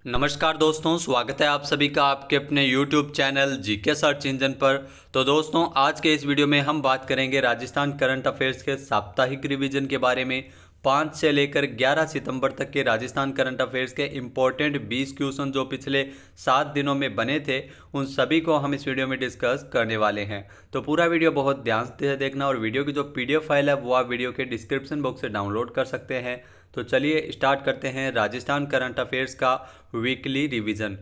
नमस्कार दोस्तों, स्वागत है आप सभी का आपके अपने YouTube channel GK search engine पर। तो दोस्तों, आज के इस वीडियो में हम बात करेंगे राजस्थान करंट अफेयर्स के साप्ताहिक रिवीजन के बारे में। 5 से लेकर 11 सितंबर तक के राजस्थान करंट अफेयर्स के इम्पोर्टेंट 20 क्वेश्चन जो पिछले 7 दिनों में बने थे, उन सभी को हम इस वीडियो में डिस्कस करने वाले हैं। तो पूरा वीडियो बहुत ध्यान से देखना और वीडियो की जो PDF फाइल है वो आप वीडियो के डिस्क्रिप्शन बॉक्स से डाउनलोड कर सकते हैं। तो चलिए स्टार्ट करते हैं राजस्थान करंट अफेयर्स का वीकली रिवीजन।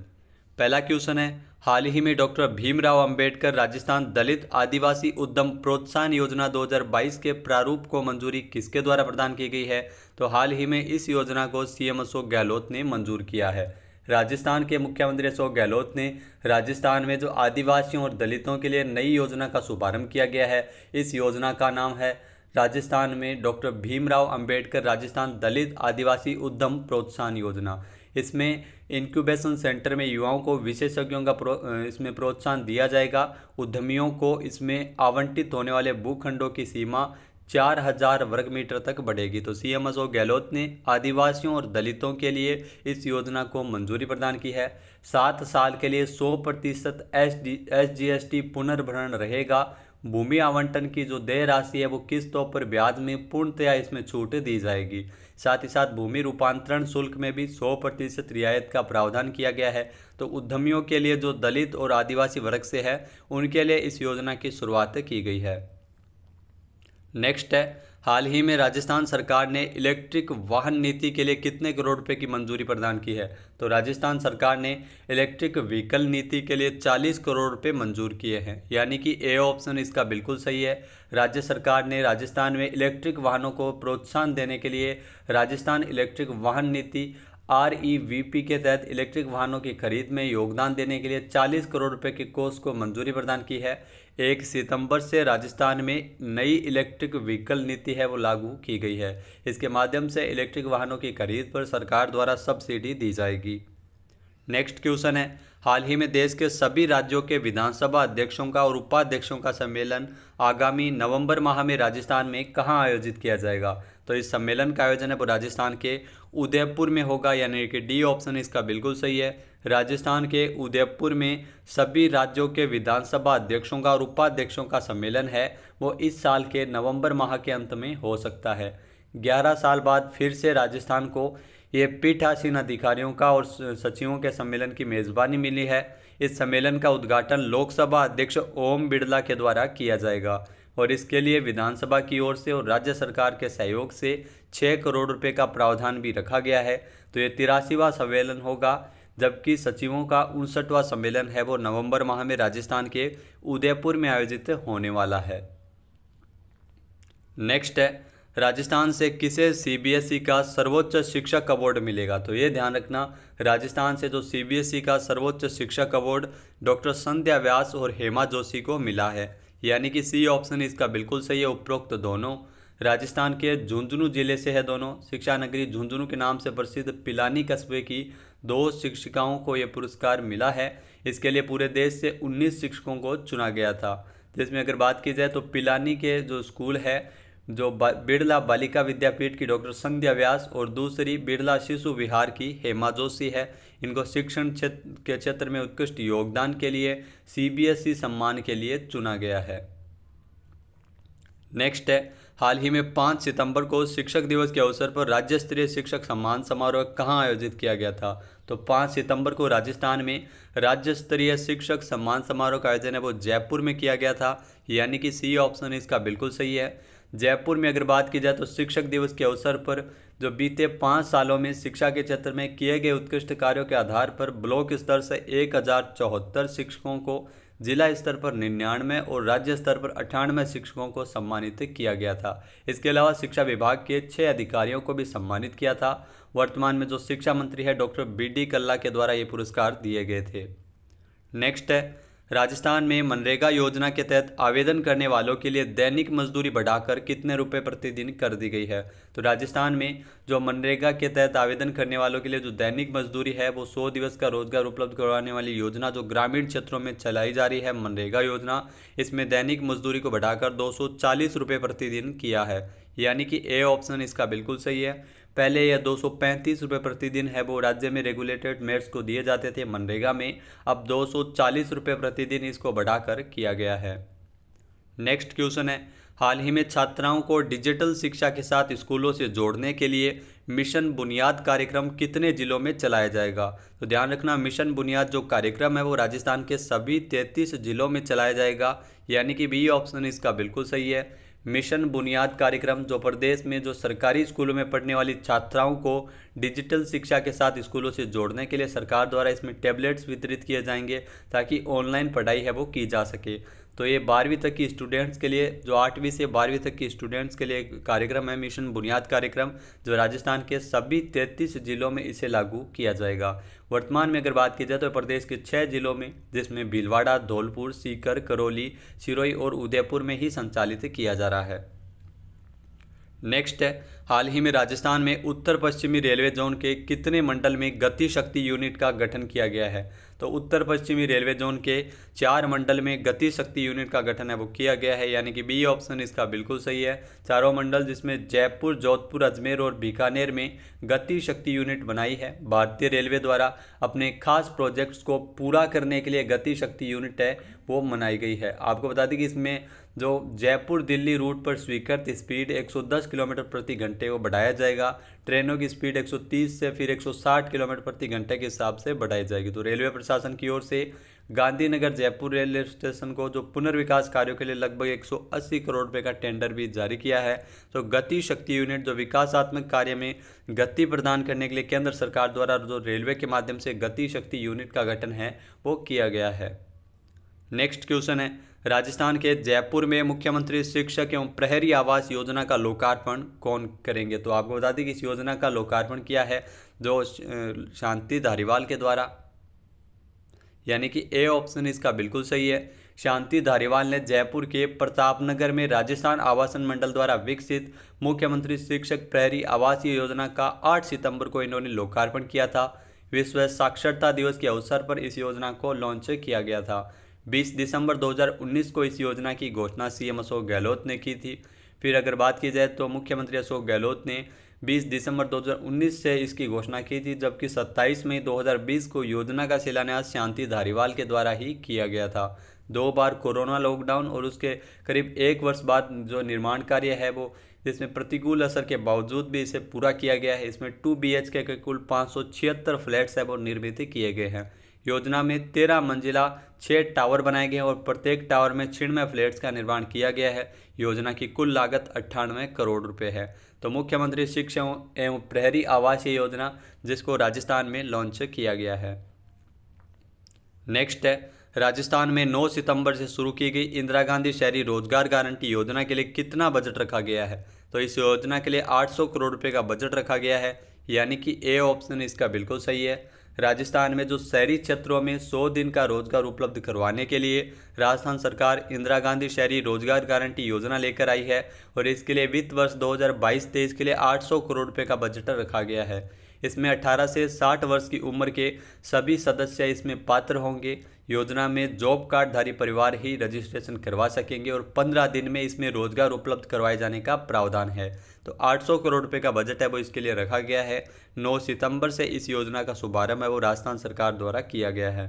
पहला क्वेश्चन है, हाल ही में डॉक्टर भीमराव अंबेडकर राजस्थान दलित आदिवासी उद्यम प्रोत्साहन योजना 2022 के प्रारूप को मंजूरी किसके द्वारा प्रदान की गई है? तो हाल ही में इस योजना को CM अशोक गहलोत ने मंजूर किया है। राजस्थान के मुख्यमंत्री अशोक गहलोत ने राजस्थान में जो आदिवासियों और दलितों के लिए नई योजना का शुभारंभ किया गया है, इस योजना का नाम है राजस्थान में डॉक्टर भीमराव अंबेडकर राजस्थान दलित आदिवासी उद्यम प्रोत्साहन योजना। इसमें इंक्यूबेशन सेंटर में युवाओं को विशेषज्ञों का इसमें प्रोत्साहन दिया जाएगा। उद्यमियों को इसमें आवंटित होने वाले भूखंडों की सीमा 4000 वर्ग मीटर तक बढ़ेगी। तो CM अशोक गहलोत ने आदिवासियों और दलितों के लिए इस योजना को मंजूरी प्रदान की है। 7 साल के लिए 100% SGST पुनर्भरण रहेगा। भूमि आवंटन की जो देय राशि है वो किस्तों पर ब्याज में पूर्णतया इसमें छूट दी जाएगी। साथ ही साथ भूमि रूपांतरण शुल्क में भी 100% रियायत का प्रावधान किया गया है। तो उद्यमियों के लिए जो दलित और आदिवासी वर्ग से है, उनके लिए इस योजना की शुरुआत की गई है। नेक्स्ट है, हाल ही में राजस्थान सरकार ने इलेक्ट्रिक वाहन नीति के लिए कितने करोड़ रुपए की मंजूरी प्रदान की है? तो राजस्थान सरकार ने इलेक्ट्रिक व्हीकल नीति के लिए 40 करोड़ रुपए मंजूर किए हैं, यानी कि ए ऑप्शन इसका बिल्कुल सही है। राज्य सरकार ने राजस्थान में इलेक्ट्रिक वाहनों को प्रोत्साहन देने के लिए राजस्थान इलेक्ट्रिक वाहन नीति REVP के तहत इलेक्ट्रिक वाहनों की खरीद में योगदान देने के लिए 40 करोड़ रुपए के कोष को मंजूरी प्रदान की है। 1 सितंबर से राजस्थान में नई इलेक्ट्रिक व्हीकल नीति है वो लागू की गई है। इसके माध्यम से इलेक्ट्रिक वाहनों की खरीद पर सरकार द्वारा सब्सिडी दी जाएगी। नेक्स्ट क्वेश्चन है, हाल ही में देश के सभी राज्यों के विधानसभा अध्यक्षों का और उपाध्यक्षों का सम्मेलन आगामी नवंबर माह में राजस्थान में कहां आयोजित किया जाएगा? तो इस सम्मेलन का आयोजन है वो राजस्थान के उदयपुर में होगा, यानी कि D ऑप्शन इसका बिल्कुल सही है। राजस्थान के उदयपुर में सभी राज्यों के विधानसभा अध्यक्षों का और उपाध्यक्षों का सम्मेलन है वो इस साल के नवंबर माह के अंत में हो सकता है। 11 साल बाद फिर से राजस्थान को ये पीठासीन अधिकारियों का और सचिवों के सम्मेलन की मेज़बानी मिली है। इस सम्मेलन का उद्घाटन लोकसभा अध्यक्ष ओम बिड़ला के द्वारा किया जाएगा और इसके लिए विधानसभा की ओर से और राज्य सरकार के सहयोग से 6 करोड़ रुपए का प्रावधान भी रखा गया है। तो ये 83वां सम्मेलन होगा, जबकि सचिवों का 59वां सम्मेलन है वो नवंबर माह में राजस्थान के उदयपुर में आयोजित होने वाला है। नेक्स्ट है, राजस्थान से किसे CBSE का सर्वोच्च शिक्षक अवार्ड मिलेगा? तो ये ध्यान रखना, राजस्थान से जो CBSE का सर्वोच्च शिक्षक अवार्ड डॉक्टर संध्या व्यास और हेमा जोशी को मिला है, यानी कि C ऑप्शन इसका बिल्कुल सही है। उपरोक्त दोनों राजस्थान के झुंझुनू जिले से है। दोनों शिक्षा नगरी झुंझुनू के नाम से प्रसिद्ध पिलानी कस्बे की 2 शिक्षिकाओं को यह पुरस्कार मिला है। इसके लिए पूरे देश से 19 शिक्षकों को चुना गया था, जिसमें अगर बात की जाए तो पिलानी के जो स्कूल है, जो बिड़ला बालिका विद्यापीठ की डॉक्टर संध्या व्यास और दूसरी बिड़ला शिशु विहार की हेमा जोशी है। इनको शिक्षण के क्षेत्र में उत्कृष्ट योगदान के लिए CBSE सम्मान के लिए चुना गया है। नेक्स्ट है, हाल ही में 5 सितंबर को शिक्षक दिवस के अवसर पर राज्य स्तरीय शिक्षक सम्मान समारोह कहां आयोजित किया गया था? तो 5 सितंबर को राजस्थान में राज्य स्तरीय शिक्षक सम्मान समारोह का आयोजन है वो जयपुर में किया गया था, यानी कि C ऑप्शन इसका बिल्कुल सही है। जयपुर में अगर बात की जाए तो शिक्षक दिवस के अवसर पर जो बीते 5 सालों में शिक्षा के क्षेत्र में किए गए उत्कृष्ट कार्यों के आधार पर ब्लॉक स्तर से 1074 शिक्षकों को, जिला स्तर पर 99 और राज्य स्तर पर 98 शिक्षकों को सम्मानित किया गया था। इसके अलावा शिक्षा विभाग के 6 अधिकारियों को भी सम्मानित किया था। वर्तमान में जो शिक्षा मंत्री है डॉक्टर BD कल्ला के द्वारा ये पुरस्कार दिए गए थे। नेक्स्ट है, राजस्थान में मनरेगा योजना के तहत आवेदन करने वालों के लिए दैनिक मजदूरी बढ़ाकर कितने रुपए प्रतिदिन कर दी गई है? तो राजस्थान में जो मनरेगा के तहत आवेदन करने वालों के लिए जो दैनिक मजदूरी है वो 100 दिवस का रोजगार उपलब्ध करवाने वाली योजना जो ग्रामीण क्षेत्रों में चलाई जा रही है, मनरेगा योजना, इसमें दैनिक मजदूरी को बढ़ाकर 240 रुपये प्रतिदिन किया है, यानी कि A ऑप्शन इसका बिल्कुल सही है। पहले यह 235 रुपये प्रतिदिन है वो राज्य में रेगुलेटेड मेड्स को दिए जाते थे मनरेगा में, अब 240 रुपये प्रतिदिन इसको बढ़ाकर किया गया है। नेक्स्ट क्वेश्चन है, हाल ही में छात्राओं को डिजिटल शिक्षा के साथ स्कूलों से जोड़ने के लिए मिशन बुनियाद कार्यक्रम कितने जिलों में चलाया जाएगा? तो ध्यान रखना, मिशन बुनियाद जो कार्यक्रम है वो राजस्थान के सभी 33 जिलों में चलाया जाएगा, यानी कि बी ऑप्शन इसका बिल्कुल सही है। मिशन बुनियाद कार्यक्रम जो प्रदेश में जो सरकारी स्कूलों में पढ़ने वाली छात्राओं को डिजिटल शिक्षा के साथ स्कूलों से जोड़ने के लिए सरकार द्वारा इसमें टैबलेट्स वितरित किए जाएंगे ताकि ऑनलाइन पढ़ाई है वो की जा सके। तो ये 12वीं तक की स्टूडेंट्स के लिए, जो 8वीं से 12वीं तक की स्टूडेंट्स के लिए कार्यक्रम है मिशन बुनियाद कार्यक्रम, जो राजस्थान के सभी 33 जिलों में इसे लागू किया जाएगा। वर्तमान में अगर बात की जाए तो प्रदेश के 6 जिलों में, जिसमें भीलवाड़ा, धौलपुर, सीकर, करौली, सिरोही और उदयपुर में ही संचालित किया जा रहा है। नेक्स्ट है, हाल ही में राजस्थान में उत्तर पश्चिमी रेलवे जोन के कितने मंडल में गति शक्ति यूनिट का गठन किया गया है? तो उत्तर पश्चिमी रेलवे जोन के 4 मंडल में गति शक्ति यूनिट का गठन है वो किया गया है, यानी कि बी ऑप्शन इसका बिल्कुल सही है। चारों मंडल जिसमें जयपुर, जोधपुर, अजमेर और बीकानेर में गति शक्ति यूनिट बनाई है। भारतीय रेलवे द्वारा अपने खास प्रोजेक्ट्स को पूरा करने के लिए गति शक्ति यूनिट है वो बनाई गई है। आपको बता दें कि इसमें जो जयपुर दिल्ली रूट पर स्वीकृत स्पीड 110 किलोमीटर प्रति घंटे को बढ़ाया जाएगा। ट्रेनों की स्पीड 130 से फिर 160 किलोमीटर प्रति घंटे के हिसाब से बढ़ाई जाएगी। तो रेलवे प्रशासन की ओर से गांधीनगर जयपुर रेलवे स्टेशन को जो पुनर्विकास कार्यों के लिए लगभग 180 करोड़ रुपए का टेंडर भी जारी किया है। तो गति शक्ति यूनिट जो विकासात्मक कार्य में गति प्रदान करने के लिए केंद्र सरकार द्वारा जो रेलवे के माध्यम से गति शक्ति यूनिट का गठन है वो किया गया है। नेक्स्ट क्वेश्चन है, राजस्थान के जयपुर में मुख्यमंत्री शिक्षक एवं प्रहरी आवास योजना का लोकार्पण कौन करेंगे? तो आपको बता दें कि इस योजना का लोकार्पण किया है जो शांति धारीवाल के द्वारा, यानी कि ए ऑप्शन इसका बिल्कुल सही है। शांति धारीवाल ने जयपुर के प्रतापनगर में राजस्थान आवासन मंडल द्वारा विकसित मुख्यमंत्री शिक्षक प्रहरी आवासीय योजना का 8 सितंबर को इन्होंने लोकार्पण किया था। विश्व साक्षरता दिवस के अवसर पर इस योजना को लॉन्च किया गया था। 20 दिसंबर 2019 को इस योजना की घोषणा सीएम अशोक गहलोत ने की थी। फिर अगर बात की जाए तो मुख्यमंत्री अशोक गहलोत ने 20 दिसंबर 2019 से इसकी घोषणा की थी, जबकि 27 मई 2020 को योजना का शिलान्यास शांति धारीवाल के द्वारा ही किया गया था। 2 बार कोरोना लॉकडाउन और उसके करीब 1 वर्ष बाद जो निर्माण कार्य है वो, जिसमें प्रतिकूल असर के बावजूद भी इसे पूरा किया गया है। इसमें 2 BHK के कुल 576 फ्लैट्स है वो निर्मित किए गए हैं। योजना में 13 मंजिला 6 टावर बनाए गए हैं और प्रत्येक टावर में 96 फ्लैट्स का निर्माण किया गया है। योजना की कुल लागत 98 करोड़ रुपए है। तो मुख्यमंत्री शिक्षक एवं प्रहरी आवासीय योजना जिसको राजस्थान में लॉन्च किया गया है। नेक्स्ट है, राजस्थान में 9 सितंबर से शुरू की गई इंदिरा गांधी शहरी रोजगार गारंटी योजना के लिए कितना बजट रखा गया है? तो इस योजना के लिए 800 करोड़ रुपए का बजट रखा गया है, यानी कि ए ऑप्शन इसका बिल्कुल सही है। राजस्थान में जो शहरी क्षेत्रों में 100 दिन का रोजगार उपलब्ध करवाने के लिए राजस्थान सरकार इंदिरा गांधी शहरी रोजगार गारंटी योजना लेकर आई है और इसके लिए वित्त वर्ष 2022-23 के लिए 800 करोड़ रुपए का बजट रखा गया है। इसमें 18 से 60 वर्ष की उम्र के सभी सदस्य इसमें पात्र होंगे। योजना में जॉब कार्डधारी परिवार ही रजिस्ट्रेशन करवा सकेंगे और 15 दिन में इसमें रोजगार उपलब्ध करवाए जाने का प्रावधान है। तो 800 करोड़ रुपए का बजट है वो इसके लिए रखा गया है। 9 सितंबर से इस योजना का शुभारंभ है वो राजस्थान सरकार द्वारा किया गया है।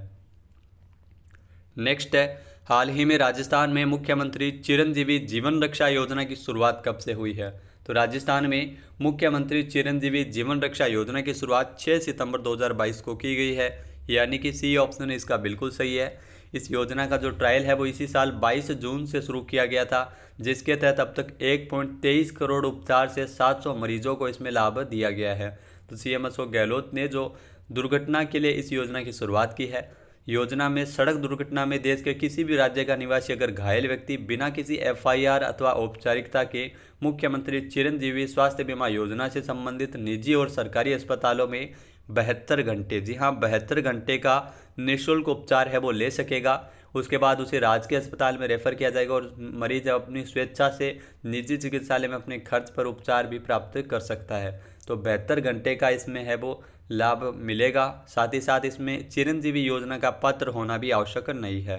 नेक्स्ट है, हाल ही में राजस्थान में मुख्यमंत्री चिरंजीवी जीवन रक्षा योजना की शुरुआत कब से हुई है? तो राजस्थान में मुख्यमंत्री चिरंजीवी जीवन रक्षा योजना की शुरुआत 6 सितंबर 2022 को की गई है, यानी कि सी ऑप्शन इसका बिल्कुल सही है। इस योजना का जो ट्रायल है वो इसी साल 22 जून से शुरू किया गया था, जिसके तहत अब तक 1.23 करोड़ उपचार से 700 मरीजों को इसमें लाभ दिया गया है। तो सीएम अशोक गहलोत ने जो दुर्घटना के लिए इस योजना की शुरुआत की है। योजना में सड़क दुर्घटना में देश के किसी भी राज्य का निवासी अगर घायल व्यक्ति बिना किसी FIR अथवा औपचारिकता के मुख्यमंत्री चिरंजीवी स्वास्थ्य बीमा योजना से संबंधित निजी और सरकारी अस्पतालों में 72 घंटे, जी हाँ 72 घंटे का निःशुल्क उपचार है वो ले सकेगा। उसके बाद उसे राजकीय अस्पताल में रेफर किया जाएगा और मरीज अपनी स्वेच्छा से निजी चिकित्सालय में अपने खर्च पर उपचार भी प्राप्त कर सकता है। तो 72 घंटे का इसमें है वो लाभ मिलेगा। साथ ही साथ इसमें चिरंजीवी योजना का पात्र होना भी आवश्यक नहीं है।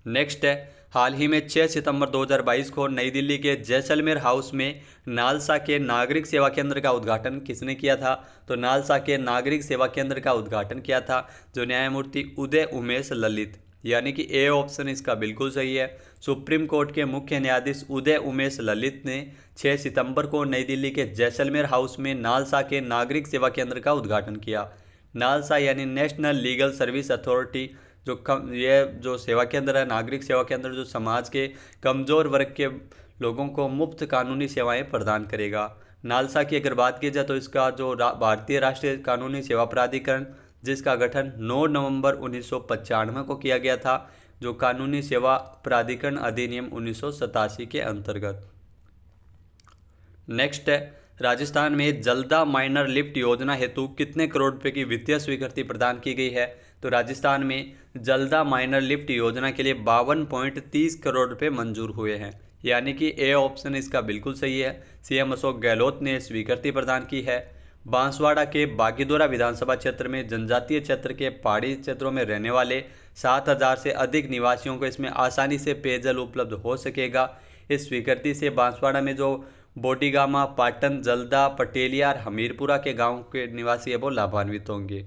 नेक्स्ट है, हाल ही में 6 सितंबर 2022 को नई दिल्ली के जैसलमेर हाउस में नालसा के नागरिक सेवा केंद्र का उद्घाटन किसने किया था? तो नालसा के नागरिक सेवा केंद्र का उद्घाटन किया था जो न्यायमूर्ति उदय उमेश ललित, यानी कि ए ऑप्शन इसका बिल्कुल सही है। सुप्रीम कोर्ट के मुख्य न्यायाधीश उदय उमेश ललित ने 6 सितंबर को नई दिल्ली के जैसलमेर हाउस में नालसा के नागरिक सेवा केंद्र का उद्घाटन किया। नालसा यानी नेशनल लीगल सर्विस अथॉरिटी जो सेवा केंद्र है, नागरिक सेवा केंद्र, जो समाज के कमज़ोर वर्ग के लोगों को मुफ्त कानूनी सेवाएं प्रदान करेगा। नालसा की अगर बात की जाए तो इसका जो भारतीय राष्ट्रीय कानूनी सेवा प्राधिकरण, जिसका गठन 9 नवंबर 1995 को किया गया था, जो कानूनी सेवा प्राधिकरण अधिनियम 1987 के अंतर्गत। नेक्स्ट है, राजस्थान में जल्दा माइनर लिफ्ट योजना हेतु कितने करोड़ रुपए की वित्तीय स्वीकृति प्रदान की गई है? तो राजस्थान में जल्दा माइनर लिफ्ट योजना के लिए 52.30 करोड़ रुपए मंजूर हुए हैं, यानी कि ए ऑप्शन इसका बिल्कुल सही है। सीएम अशोक गहलोत ने स्वीकृति प्रदान की है। बांसवाड़ा के बागीदोरा विधानसभा क्षेत्र में जनजातीय क्षेत्र के पहाड़ी क्षेत्रों में रहने वाले 7,000 से अधिक निवासियों को इसमें आसानी से पेयजल उपलब्ध हो सकेगा। इस स्वीकृति से बांसवाड़ा में जो बोडीगामा, पाटन, जल्दा, पटेलिया और हमीरपुरा के गांव के निवासी है वो लाभान्वित होंगे।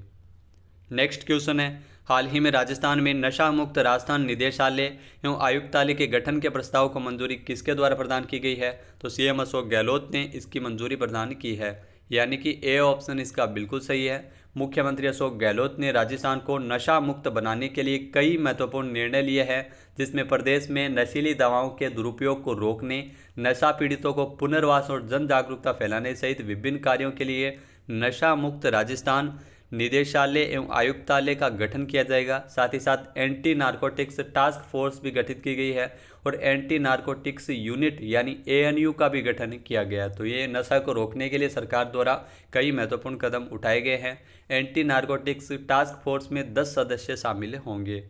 नेक्स्ट क्वेश्चन है, हाल ही में राजस्थान में नशा मुक्त राजस्थान निदेशालय एवं आयुक्तालय के गठन के प्रस्ताव को मंजूरी किसके द्वारा प्रदान की गई है? तो सीएम अशोक गहलोत ने इसकी मंजूरी प्रदान की है, यानी कि ए ऑप्शन इसका बिल्कुल सही है। मुख्यमंत्री अशोक गहलोत ने राजस्थान को नशा मुक्त बनाने के लिए कई महत्वपूर्ण निर्णय लिए हैं, जिसमें प्रदेश में नशीली दवाओं के दुरुपयोग को रोकने, नशा पीड़ितों को पुनर्वास और जन जागरूकता फैलाने सहित विभिन्न कार्यों के लिए नशा मुक्त राजस्थान निदेशालय एवं आयुक्तालय का गठन किया जाएगा। साथ ही साथ एंटी नारकोटिक्स टास्क फोर्स भी गठित की गई है और एंटी नारकोटिक्स यूनिट यानी एएनयू का भी गठन किया गया। तो ये नशा को रोकने के लिए सरकार द्वारा कई महत्वपूर्ण कदम उठाए गए हैं। एंटी नारकोटिक्स टास्क फोर्स में 10 सदस्य शामिल होंगे।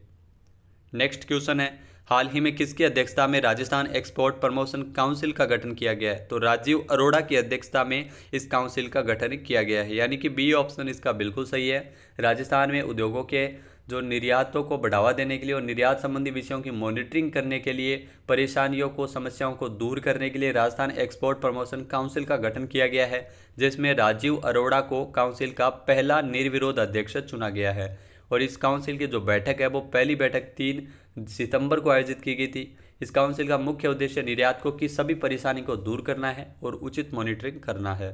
नेक्स्ट क्वेश्चन है, हाल ही में किसकी अध्यक्षता में राजस्थान एक्सपोर्ट प्रमोशन काउंसिल का गठन किया गया है? तो राजीव अरोड़ा की अध्यक्षता में इस काउंसिल का गठन किया गया है, यानी कि बी ऑप्शन इसका बिल्कुल सही है। राजस्थान में उद्योगों के जो निर्यातों को बढ़ावा देने के लिए और निर्यात संबंधी विषयों की मॉनिटरिंग करने के लिए, परेशानियों को, समस्याओं को दूर करने के लिए राजस्थान एक्सपोर्ट प्रमोशन काउंसिल का गठन किया गया है, जिसमें राजीव अरोड़ा को काउंसिल का पहला निर्विरोध अध्यक्ष चुना गया है। और इस काउंसिल की जो बैठक है वो पहली बैठक 3 सितंबर को आयोजित की गई थी। इस काउंसिल का मुख्य उद्देश्य निर्यातकों की सभी परेशानी को दूर करना है और उचित मॉनिटरिंग करना है।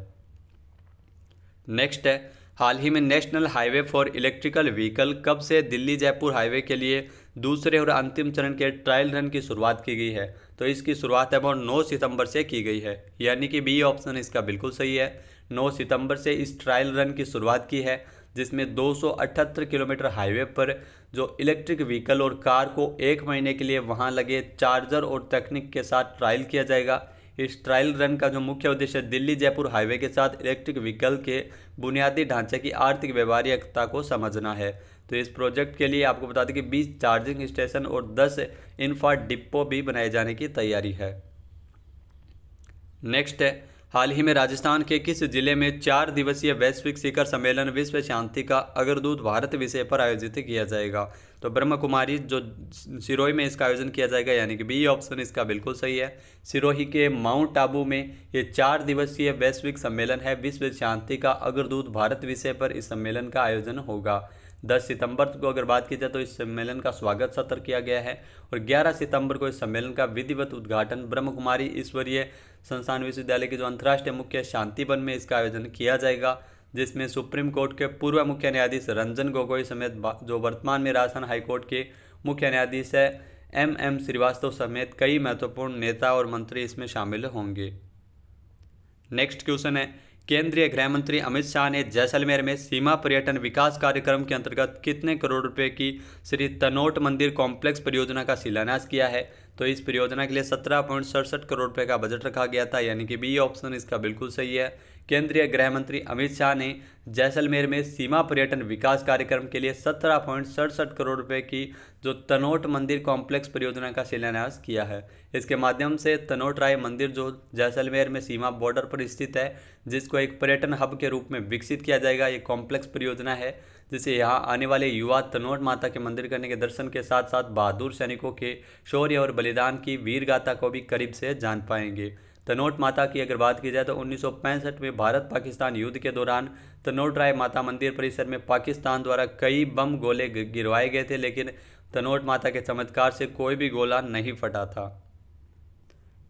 नेक्स्ट है, हाल ही में national highway for electrical vehicle कब से दिल्ली जयपुर हाईवे के लिए दूसरे और अंतिम चरण के ट्रायल रन की शुरुआत की गई है? तो इसकी शुरुआत है वो 9 सितंबर से की गई है, यानी कि बी ऑप्शन इसका बिल्कुल सही है। 9 सितंबर से इस ट्रायल रन की शुरुआत की है, जिसमें 278 किलोमीटर हाईवे पर जो इलेक्ट्रिक व्हीकल और कार को 1 महीने के लिए वहां लगे चार्जर और तकनीक के साथ ट्रायल किया जाएगा। इस ट्रायल रन का जो मुख्य उद्देश्य दिल्ली जयपुर हाईवे के साथ इलेक्ट्रिक व्हीकल के बुनियादी ढांचे की आर्थिक व्यवहार्यता को समझना है। तो इस प्रोजेक्ट के लिए आपको बता दें कि 20 चार्जिंग स्टेशन और 10 इंफ्रा डिपो भी बनाए जाने की तैयारी है। नेक्स्ट है, हाल ही में राजस्थान के किस जिले में 4 दिवसीय वैश्विक शिखर सम्मेलन विश्व शांति का अग्रदूत भारत विषय पर आयोजित किया जाएगा? तो ब्रह्म कुमारी जो सिरोही में इसका आयोजन किया जाएगा, यानी कि बी ऑप्शन इसका बिल्कुल सही है। सिरोही के माउंट आबू में ये 4 दिवसीय वैश्विक सम्मेलन है। विश्व शांति का अग्रदूत भारत विषय पर इस सम्मेलन का आयोजन होगा। 10 सितंबर को अगर बात की जाए तो इस सम्मेलन का स्वागत सत्र किया गया है और 11 सितंबर को इस सम्मेलन का विधिवत उद्घाटन ब्रह्म कुमारी ईश्वरीय संस्थान विश्वविद्यालय के जो अंतर्राष्ट्रीय मुख्य शांति वन में इसका आयोजन किया जाएगा, जिसमें सुप्रीम कोर्ट के पूर्व मुख्य न्यायाधीश रंजन गोगोई समेत जो वर्तमान में राजस्थान हाईकोर्ट के मुख्य न्यायाधीश है MM श्रीवास्तव समेत कई महत्वपूर्ण नेता और मंत्री इसमें शामिल होंगे। नेक्स्ट क्वेश्चन है, केंद्रीय गृह मंत्री अमित शाह ने जैसलमेर में सीमा पर्यटन विकास कार्यक्रम के अंतर्गत कितने करोड़ रुपए की श्री तनोट मंदिर कॉम्प्लेक्स परियोजना का शिलान्यास किया है? तो इस परियोजना के लिए 17.67 करोड़ रुपए का बजट रखा गया था, यानी कि बी ऑप्शन इसका बिल्कुल सही है। केंद्रीय गृह मंत्री अमित शाह ने जैसलमेर में सीमा पर्यटन विकास कार्यक्रम के लिए 17.67 करोड़ रुपए की जो तनोट मंदिर कॉम्प्लेक्स परियोजना का शिलान्यास किया है। इसके माध्यम से तनोट राय मंदिर जो जैसलमेर में सीमा बॉर्डर पर स्थित है, जिसको एक पर्यटन हब के रूप में विकसित किया जाएगा। ये कॉम्प्लेक्स परियोजना है जिससे यहाँ आने वाले युवा तनोट माता के मंदिर करने के दर्शन के साथ साथ बहादुर सैनिकों के शौर्य और बलिदान की वीर गाथा को भी करीब से जान पाएंगे। तनोट माता की अगर बात की जाए तो 1965 में भारत पाकिस्तान युद्ध के दौरान तनोट राय माता मंदिर परिसर में पाकिस्तान द्वारा कई बम गोले गिरवाए गए थे, लेकिन तनोट माता के चमत्कार से कोई भी गोला नहीं फटा था।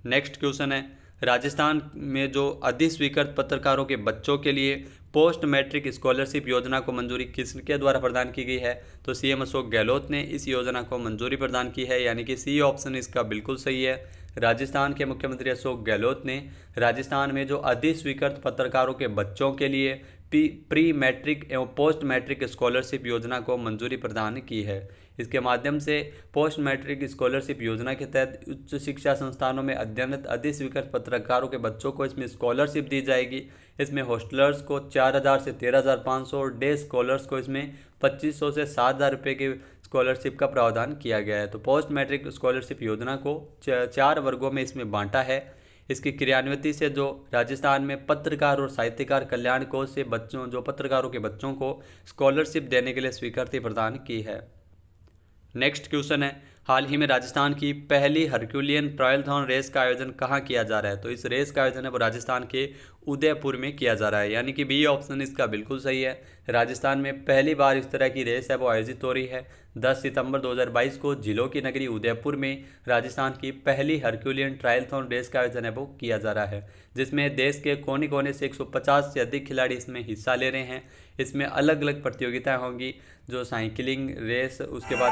नेक्स्ट क्वेश्चन है, राजस्थान में जो अधिस्वीकृत पत्रकारों के बच्चों के लिए पोस्ट मैट्रिक स्कॉलरशिप योजना को मंजूरी किसके द्वारा प्रदान की गई है? तो सीएम अशोक गहलोत ने इस योजना को मंजूरी प्रदान की है, यानी कि सी ऑप्शन इसका बिल्कुल सही है। राजस्थान के मुख्यमंत्री अशोक गहलोत ने राजस्थान में जो अधिस्वीकृत पत्रकारों के बच्चों के लिए प्री मैट्रिक एवं पोस्ट मैट्रिक स्कॉलरशिप योजना को मंजूरी प्रदान की है। इसके माध्यम से पोस्ट मैट्रिक स्कॉलरशिप योजना के तहत उच्च शिक्षा संस्थानों में अध्ययनरत अधिस्वीकृत पत्रकारों के बच्चों को इसमें स्कॉलरशिप दी जाएगी। इसमें हॉस्टलर्स को 4,000 से 13,500 और डे स्कॉलर्स को इसमें 2,500 से 7,000 रुपये की स्कॉलरशिप का प्रावधान किया गया है। तो पोस्ट मैट्रिक स्कॉलरशिप योजना को 4 वर्गों में इसमें बांटा है। इसकी क्रियान्विति से जो राजस्थान में पत्रकार और साहित्यकार कल्याण कोष से बच्चों जो पत्रकारों के बच्चों को स्कॉलरशिप देने के लिए स्वीकृति प्रदान की है। नेक्स्ट क्वेश्चन है, हाल ही में राजस्थान की पहली हरक्यूलियन ट्रायलथॉन रेस का आयोजन कहाँ किया जा रहा है? तो इस रेस का आयोजन है वो राजस्थान के उदयपुर में किया जा रहा है, यानी कि बी ऑप्शन इसका बिल्कुल सही है। राजस्थान में पहली बार इस तरह की रेस है वो आयोजित हो रही है। 10 सितंबर 2022 को जिलों की नगरी उदयपुर में राजस्थान की पहली हरक्यूलियन ट्रायलथॉन रेस का आयोजन है वो किया जा रहा है, जिसमें देश के कोने कोने से 150 से अधिक खिलाड़ी इसमें हिस्सा ले रहे हैं। इसमें अलग अलग प्रतियोगिताएं होंगी, जो साइकिलिंग रेस, उसके बाद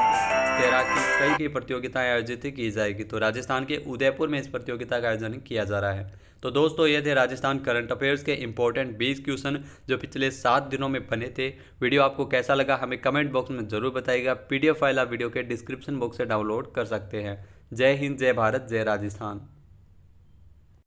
तैराकी, कई प्रतियोगिताएं आयोजित की जाएगी। तो राजस्थान के उदयपुर में इस प्रतियोगिता का आयोजन किया जा रहा है। तो दोस्तों ये थे राजस्थान करंट अफेयर्स के इंपॉर्टेंट 20 क्वेश्चन जो पिछले 7 दिनों में बने थे। वीडियो आपको कैसा लगा हमें कमेंट बॉक्स में ज़रूर बताइएगा। PDF फाइल आप वीडियो के डिस्क्रिप्शन बॉक्स से डाउनलोड कर सकते हैं। जय हिंद, जय भारत, जय राजस्थान।